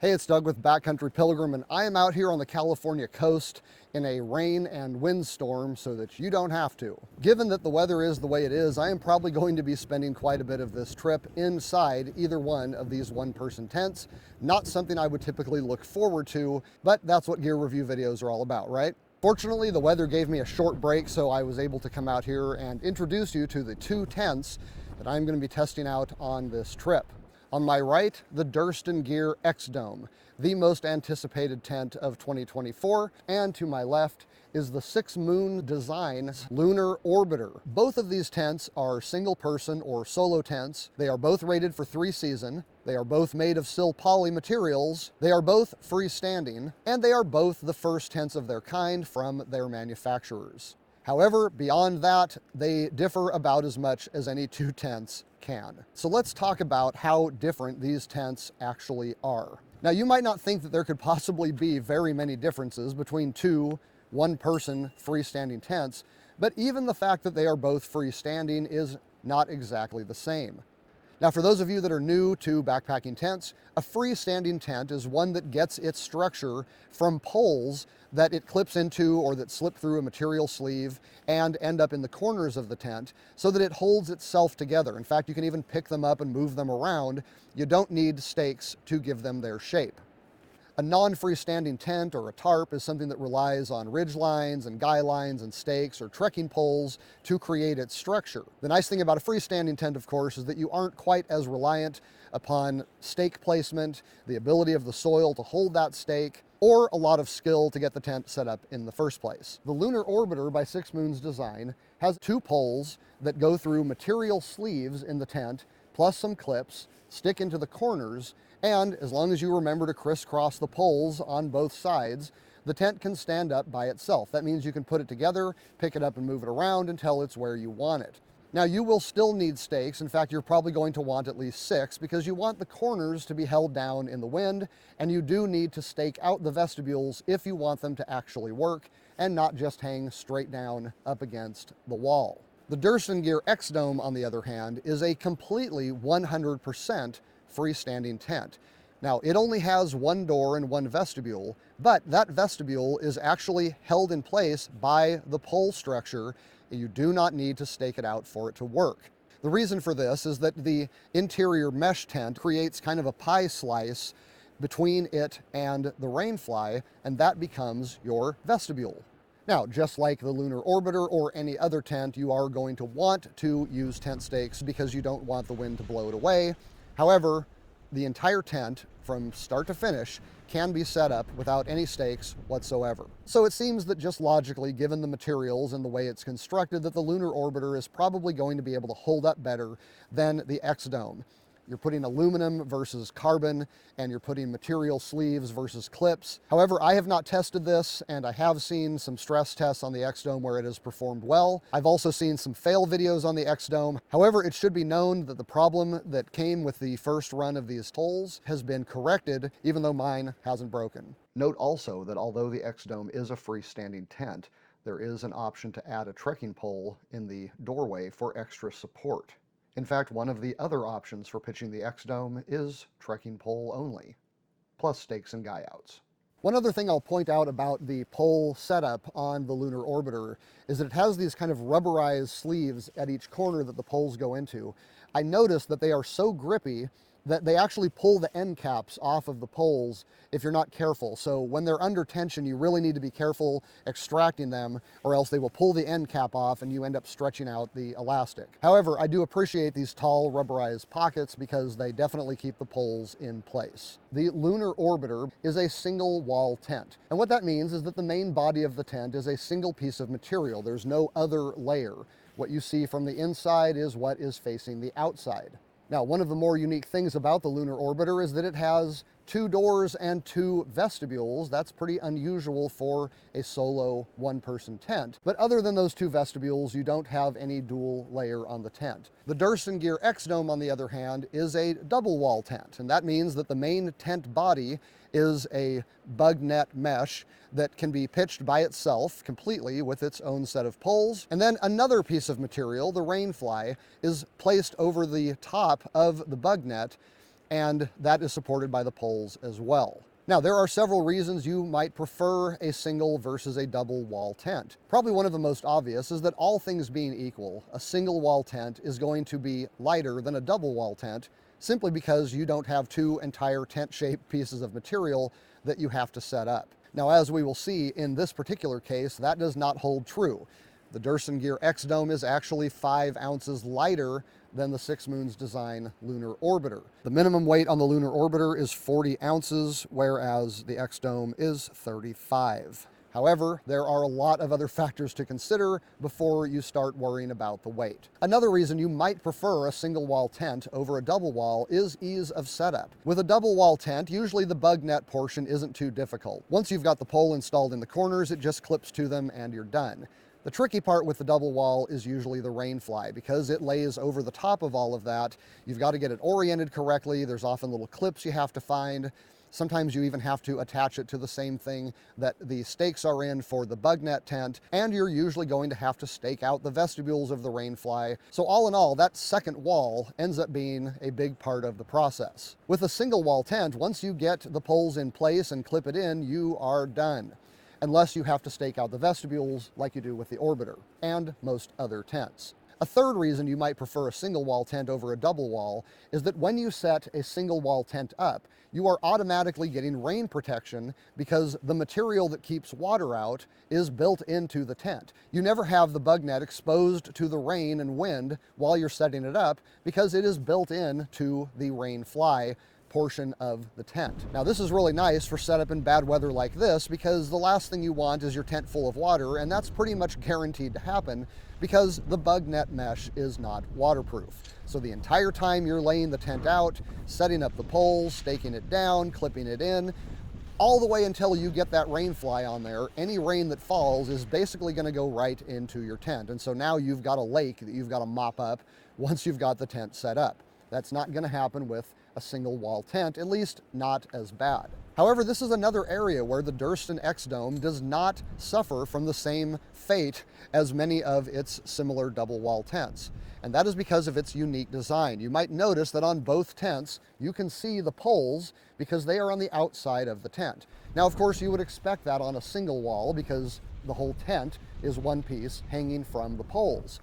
Hey, it's Doug with Backcountry Pilgrim, and I am out here on the California coast in a rain and windstorm so that you don't have to. Given that the weather is the way it is, I am probably going to be spending quite a bit of this trip inside either one of these one-person tents. Not something I would typically look forward to, but that's what gear review videos are all about, right? Fortunately, the weather gave me a short break, so I was able to come out here and introduce you to the two tents that I'm going to be testing out on this trip. On my right, the Durston Gear X-Dome, the most anticipated tent of 2024, and to my left is the 6 Moon Designs Lunar Orbiter. Both of these tents are single person or solo tents. They are both rated for 3 season. They are both made of sil poly materials. They are both freestanding, and they are both the first tents of their kind from their manufacturers. However, beyond that, they differ about as much as any two tents can. So let's talk about how different these tents actually are. Now, you might not think that there could possibly be very many differences between two one-person freestanding tents, but even the fact that they are both freestanding is not exactly the same. Now, for those of you that are new to backpacking tents, a freestanding tent is one that gets its structure from poles that it clips into or that slip through a material sleeve and end up in the corners of the tent so that it holds itself together. In fact, you can even pick them up and move them around. You don't need stakes to give them their shape. A non-freestanding tent or a tarp is something that relies on ridge lines and guy lines and stakes or trekking poles to create its structure. The nice thing about a freestanding tent, of course, is that you aren't quite as reliant upon stake placement, the ability of the soil to hold that stake, or a lot of skill to get the tent set up in the first place. The Lunar Orbiter by 6 Moons Design has 2 poles that go through material sleeves in the tent, plus some clips, stick into the corners, and as long as you remember to crisscross the poles on both sides, the tent can stand up by itself. That means you can put it together, pick it up and move it around until it's where you want it. Now, you will still need stakes. In fact, you're probably going to want at least 6 because you want the corners to be held down in the wind, and you do need to stake out the vestibules if you want them to actually work and not just hang straight down up against the wall. The Durston Gear X-Dome, on the other hand, is a completely 100% freestanding tent. Now, it only has 1 door and 1 vestibule, but that vestibule is actually held in place by the pole structure. You do not need to stake it out for it to work. The reason for this is that the interior mesh tent creates kind of a pie slice between it and the rainfly, and that becomes your vestibule. Now, just like the Lunar Orbiter or any other tent, you are going to want to use tent stakes because you don't want the wind to blow it away. However, the entire tent, from start to finish, can be set up without any stakes whatsoever. So it seems that just logically, given the materials and the way it's constructed, that the Lunar Orbiter is probably going to be able to hold up better than the X-Dome. You're putting aluminum versus carbon, and you're putting material sleeves versus clips. However, I have not tested this, and I have seen some stress tests on the X-Dome where it has performed well. I've also seen some fail videos on the X-Dome. However, it should be known that the problem that came with the first run of these poles has been corrected, even though mine hasn't broken. Note also that although the X-Dome is a freestanding tent, there is an option to add a trekking pole in the doorway for extra support. In fact, one of the other options for pitching the X-Dome is trekking pole only, plus stakes and guy outs. One other thing I'll point out about the pole setup on the Lunar Orbiter is that it has these kind of rubberized sleeves at each corner that the poles go into. I noticed that they are so grippy that they actually pull the end caps off of the poles if you're not careful. So when they're under tension, you really need to be careful extracting them, or else they will pull the end cap off and you end up stretching out the elastic. However, I do appreciate these tall rubberized pockets because they definitely keep the poles in place. The Lunar Orbiter is a single wall tent. And what that means is that the main body of the tent is a single piece of material. There's no other layer. What you see from the inside is what is facing the outside. Now, one of the more unique things about the Lunar Orbiter is that it has 2 doors and 2 vestibules. That's pretty unusual for a solo one-person tent. But other than those 2 vestibules, you don't have any dual layer on the tent. The Durston Gear X-Dome, on the other hand, is a double wall tent. And that means that the main tent body is a bug net mesh that can be pitched by itself completely with its own set of poles. And then another piece of material, the rainfly, is placed over the top of the bug net and that is supported by the poles as well. Now, there are several reasons you might prefer a single versus a double wall tent. Probably one of the most obvious is that all things being equal, a single wall tent is going to be lighter than a double wall tent, simply because you don't have two entire tent-shaped pieces of material that you have to set up. Now, as we will see in this particular case, that does not hold true. The Durston Gear X-Dome is actually 5 ounces lighter than the 6 Moons Design Lunar Orbiter. The minimum weight on the Lunar Orbiter is 40 ounces, whereas the X-Dome is 35. However, there are a lot of other factors to consider before you start worrying about the weight. Another reason you might prefer a single wall tent over a double wall is ease of setup. With a double wall tent, usually the bug net portion isn't too difficult. Once you've got the pole installed in the corners, it just clips to them and you're done. The tricky part with the double wall is usually the rainfly. Because it lays over the top of all of that, you've got to get it oriented correctly. There's often little clips you have to find. Sometimes you even have to attach it to the same thing that the stakes are in for the bug net tent, and you're usually going to have to stake out the vestibules of the rainfly. So all in all, that second wall ends up being a big part of the process. With a single wall tent, once you get the poles in place and clip it in, you are done. Unless you have to stake out the vestibules like you do with the Orbiter and most other tents. A third reason you might prefer a single wall tent over a double wall is that when you set a single wall tent up, you are automatically getting rain protection because the material that keeps water out is built into the tent. You never have the bug net exposed to the rain and wind while you're setting it up because it is built in to the rain fly portion of the tent. Now, this is really nice for setup in bad weather like this because the last thing you want is your tent full of water, and that's pretty much guaranteed to happen because the bug net mesh is not waterproof. So the entire time you're laying the tent out, setting up the poles, staking it down, clipping it in, all the way until you get that rain fly on there, any rain that falls is basically going to go right into your tent. And so now you've got a lake that you've got to mop up once you've got the tent set up. That's not going to happen with a single wall tent, at least not as bad. However, this is another area where the Durston X-Dome does not suffer from the same fate as many of its similar double wall tents. And that is because of its unique design. You might notice that on both tents, you can see the poles because they are on the outside of the tent. Now, of course, you would expect that on a single wall because the whole tent is one piece hanging from the poles.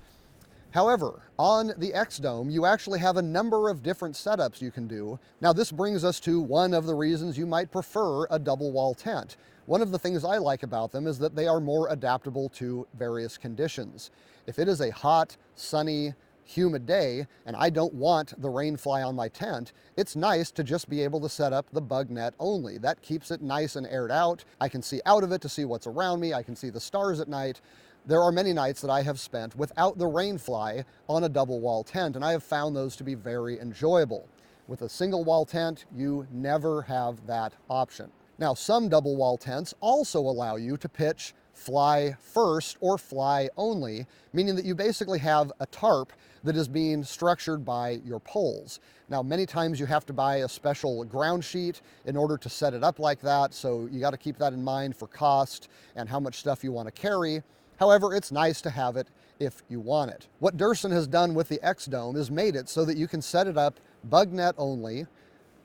However, on the X-Dome, you actually have a number of different setups you can do. Now, this brings us to one of the reasons you might prefer a double wall tent. One of the things I like about them is that they are more adaptable to various conditions. If it is a hot, sunny, humid day and I don't want the rain fly on my tent, it's nice to just be able to set up the bug net only. That keeps it nice and aired out. I can see out of it to see what's around me. I can see the stars at night. There are many nights that I have spent without the rain fly on a double wall tent, and I have found those to be very enjoyable. With a single wall tent, you never have that option. Now, some double wall tents also allow you to pitch fly first or fly only, meaning that you basically have a tarp that is being structured by your poles. Now, many times you have to buy a special ground sheet in order to set it up like that, so you got to keep that in mind for cost and how much stuff you want to carry. However, it's nice to have it if you want it. What Durston has done with the X-Dome is made it so that you can set it up bug net only,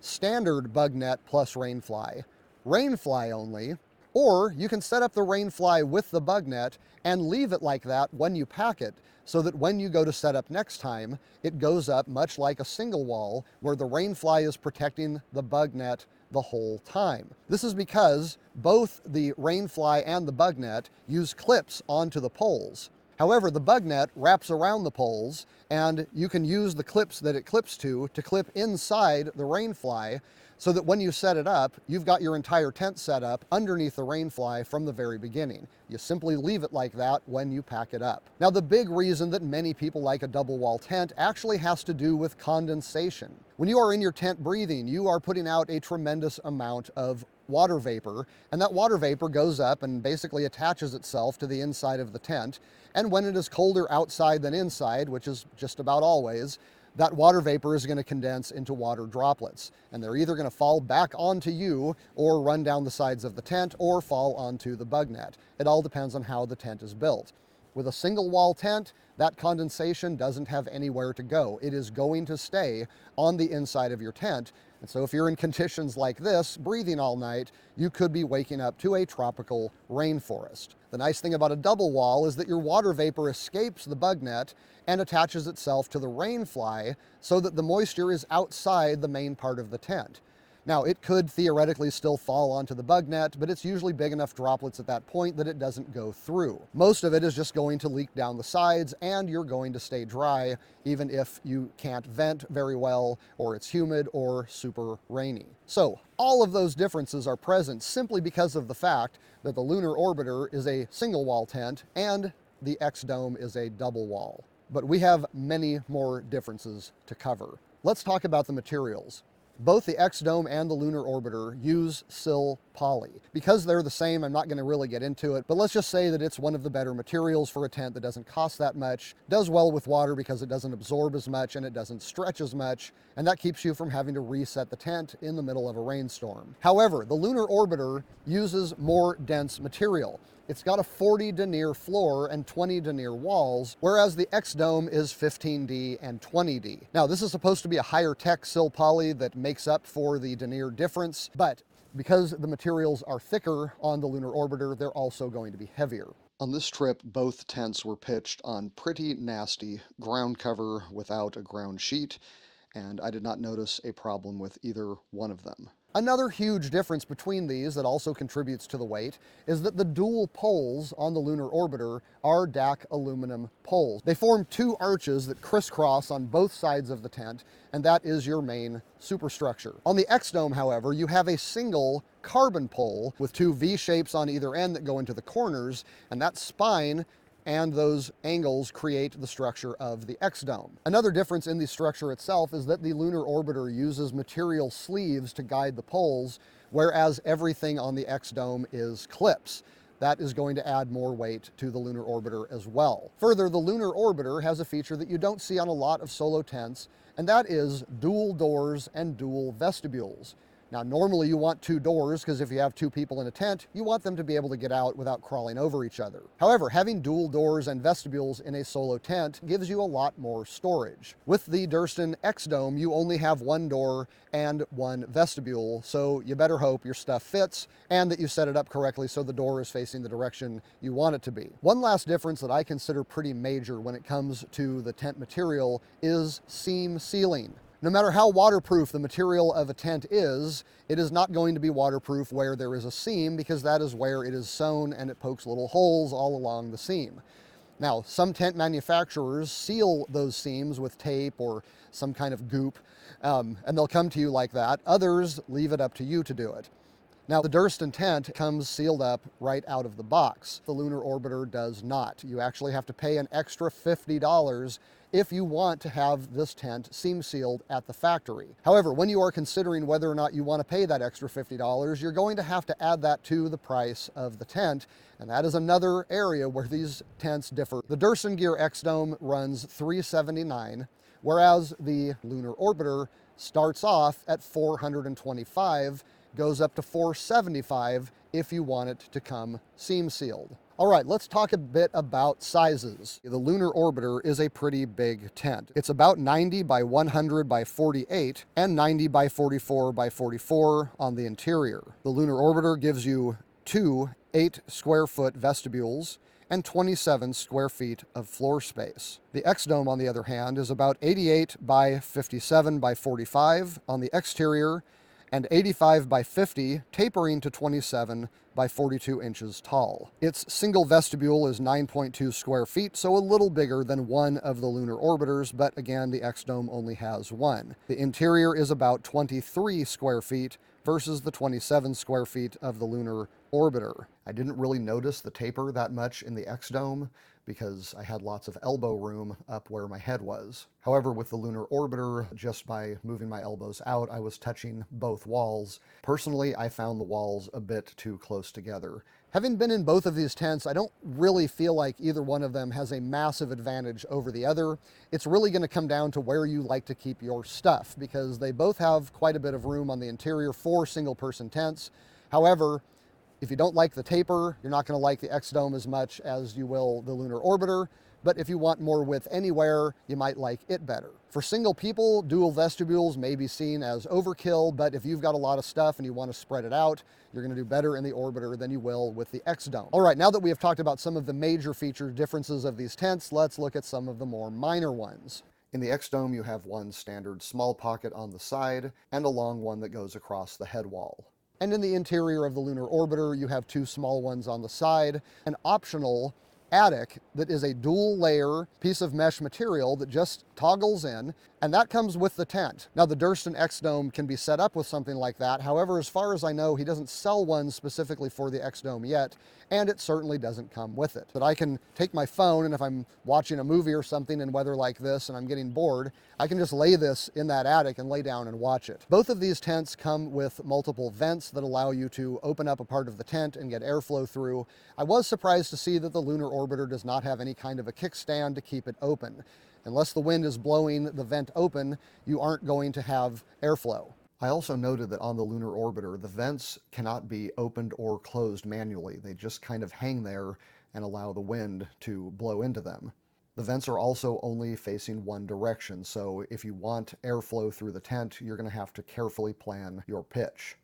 standard bug net plus rainfly, rainfly only, or you can set up the rainfly with the bug net and leave it like that when you pack it, so that when you go to set up next time, it goes up much like a single wall where the rainfly is protecting the bug net the whole time. This is because both the rainfly and the bug net use clips onto the poles. However, the bug net wraps around the poles and you can use the clips that it clips to clip inside the rainfly so that when you set it up, you've got your entire tent set up underneath the rainfly from the very beginning. You simply leave it like that when you pack it up. Now, the big reason that many people like a double wall tent actually has to do with condensation. When you are in your tent breathing, you are putting out a tremendous amount of water vapor, and that water vapor goes up and basically attaches itself to the inside of the tent. And when it is colder outside than inside, which is just about always, that water vapor is going to condense into water droplets. And they're either going to fall back onto you or run down the sides of the tent or fall onto the bug net. It all depends on how the tent is built. With a single wall tent, that condensation doesn't have anywhere to go. It is going to stay on the inside of your tent And so if you're in conditions like this, breathing all night, you could be waking up to a tropical rainforest. The nice thing about a double wall is that your water vapor escapes the bug net and attaches itself to the rain fly so that the moisture is outside the main part of the tent. Now, it could theoretically still fall onto the bug net, but it's usually big enough droplets at that point that it doesn't go through. Most of it is just going to leak down the sides, and you're going to stay dry, even if you can't vent very well, or it's humid, or super rainy. So, all of those differences are present simply because of the fact that the Lunar Orbiter is a single wall tent, and the X-Dome is a double wall. But we have many more differences to cover. Let's talk about the materials. Both the X-Dome and the Lunar Orbiter use sill poly. Because they're the same, I'm not going to really get into it, but let's just say that it's one of the better materials for a tent that doesn't cost that much, does well with water because it doesn't absorb as much and it doesn't stretch as much, and that keeps you from having to reset the tent in the middle of a rainstorm. However, the Lunar Orbiter uses more dense material. It's got a 40 denier floor and 20 denier walls, whereas the X-Dome is 15D and 20D. Now, this is supposed to be a higher tech sill poly that makes up for the denier difference, but because the materials are thicker on the Lunar Orbiter, they're also going to be heavier. On this trip, both tents were pitched on pretty nasty ground cover without a ground sheet, and I did not notice a problem with either one of them. Another huge difference between these that also contributes to the weight is that the dual poles on the Lunar Orbiter are DAC aluminum poles. They form two arches that crisscross on both sides of the tent, and that is your main superstructure. On the X-Dome, however, you have a single carbon pole with two V-shapes on either end that go into the corners, and that spine and those angles create the structure of the X-Dome. Another difference in the structure itself is that the Lunar Orbiter uses material sleeves to guide the poles, whereas everything on the X-Dome is clips. That is going to add more weight to the Lunar Orbiter as well. Further, the Lunar Orbiter has a feature that you don't see on a lot of solo tents, and that is dual doors and dual vestibules. Now, normally you want two doors because if you have two people in a tent, you want them to be able to get out without crawling over each other. However, having dual doors and vestibules in a solo tent gives you a lot more storage. With the Durston X-Dome, you only have one door and one vestibule, so you better hope your stuff fits and that you set it up correctly so the door is facing the direction you want it to be. One last difference that I consider pretty major when it comes to the tent material is seam sealing. No matter how waterproof the material of a tent is, it is not going to be waterproof where there is a seam because that is where it is sewn and it pokes little holes all along the seam. Now, some tent manufacturers seal those seams with tape or some kind of goop, and they'll come to you like that. Others leave it up to you to do it. Now, the Durston tent comes sealed up right out of the box. The Lunar Orbiter does not. You actually have to pay an extra $50 if you want to have this tent seam sealed at the factory. However, when you are considering whether or not you want to pay that extra $50, you're going to have to add that to the price of the tent, and that is another area where these tents differ. The Durston Gear X-Dome runs $379, whereas the Lunar Orbiter starts off at $425, goes up to $475 if you want it to come seam sealed. All right, let's talk a bit about sizes. The Lunar Orbiter is a pretty big tent. It's about 90 by 100 by 48 and 90 by 44 by 44 on the interior. The Lunar Orbiter gives you two 8 square foot vestibules and 27 square feet of floor space. The X-Dome, on the other hand, is about 88 by 57 by 45 on the exterior and 85 by 50, tapering to 27 by 42 inches tall. Its single vestibule is 9.2 square feet, so a little bigger than one of the Lunar Orbiters, but again, the X-Dome only has one. The interior is about 23 square feet versus the 27 square feet of the Lunar Orbiter. I didn't really notice the taper that much in the X-Dome because I had lots of elbow room up where my head was. However, with the Lunar Orbiter, just by moving my elbows out, I was touching both walls. Personally, I found the walls a bit too close together. Having been in both of these tents, I don't really feel like either one of them has a massive advantage over the other. It's really going to come down to where you like to keep your stuff, because they both have quite a bit of room on the interior for single-person tents. However, if you don't like the taper, you're not going to like the X-Dome as much as you will the Lunar Orbiter. but if you want more width anywhere, you might like it better. For single people, dual vestibules may be seen as overkill, but if you've got a lot of stuff and you want to spread it out, you're going to do better in the Orbiter than you will with the X-Dome. All right, now that we have talked about some of the major feature differences of these tents, let's look at some of the more minor ones. In the X-Dome, you have one standard small pocket on the side and a long one that goes across the head wall. And in the interior of the Lunar Orbiter, you have two small ones on the side, an optional attic that is a dual layer piece of mesh material that just toggles in, and that comes with the tent. Now the Durston X-Dome can be set up with something like that. However, as far as I know, he doesn't sell one specifically for the X-Dome yet, and it certainly doesn't come with it. But I can take my phone, and if I'm watching a movie or something in weather like this and I'm getting bored, I can just lay this in that attic and lay down and watch it. Both of these tents come with multiple vents that allow you to open up a part of the tent and get airflow through. I was surprised to see that the Lunar Orbiter does not have any kind of a kickstand to keep it open. Unless the wind is blowing the vent open, you aren't going to have airflow. I also noted that on the Lunar Orbiter, the vents cannot be opened or closed manually. They just kind of hang there and allow the wind to blow into them. The vents are also only facing one direction, so if you want airflow through the tent, you're going to have to carefully plan your pitch.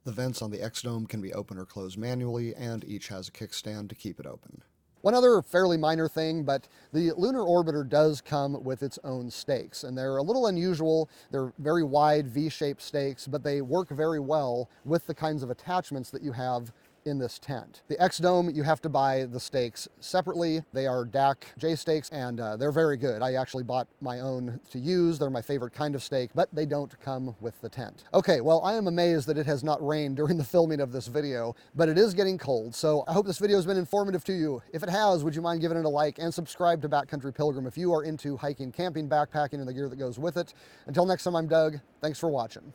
The vents on the X-Dome can be open or closed manually, and each has a kickstand to keep it open. One other fairly minor thing, but the Lunar Orbiter does come with its own stakes, and they're a little unusual. They're very wide V-shaped stakes, but they work very well with the kinds of attachments that you have in this tent. The X-Dome, you have to buy the stakes separately. They are DAC J stakes, and they're very good. I actually bought my own to use. They're my favorite kind of stake, but they don't come with the tent. Okay, well, I am amazed that it has not rained during the filming of this video, but it is getting cold, so I hope this video has been informative to you. If it has, would you mind giving it a like and subscribe to Backcountry Pilgrim if you are into hiking, camping, backpacking, and the gear that goes with it. Until next time, I'm Doug. Thanks for watching.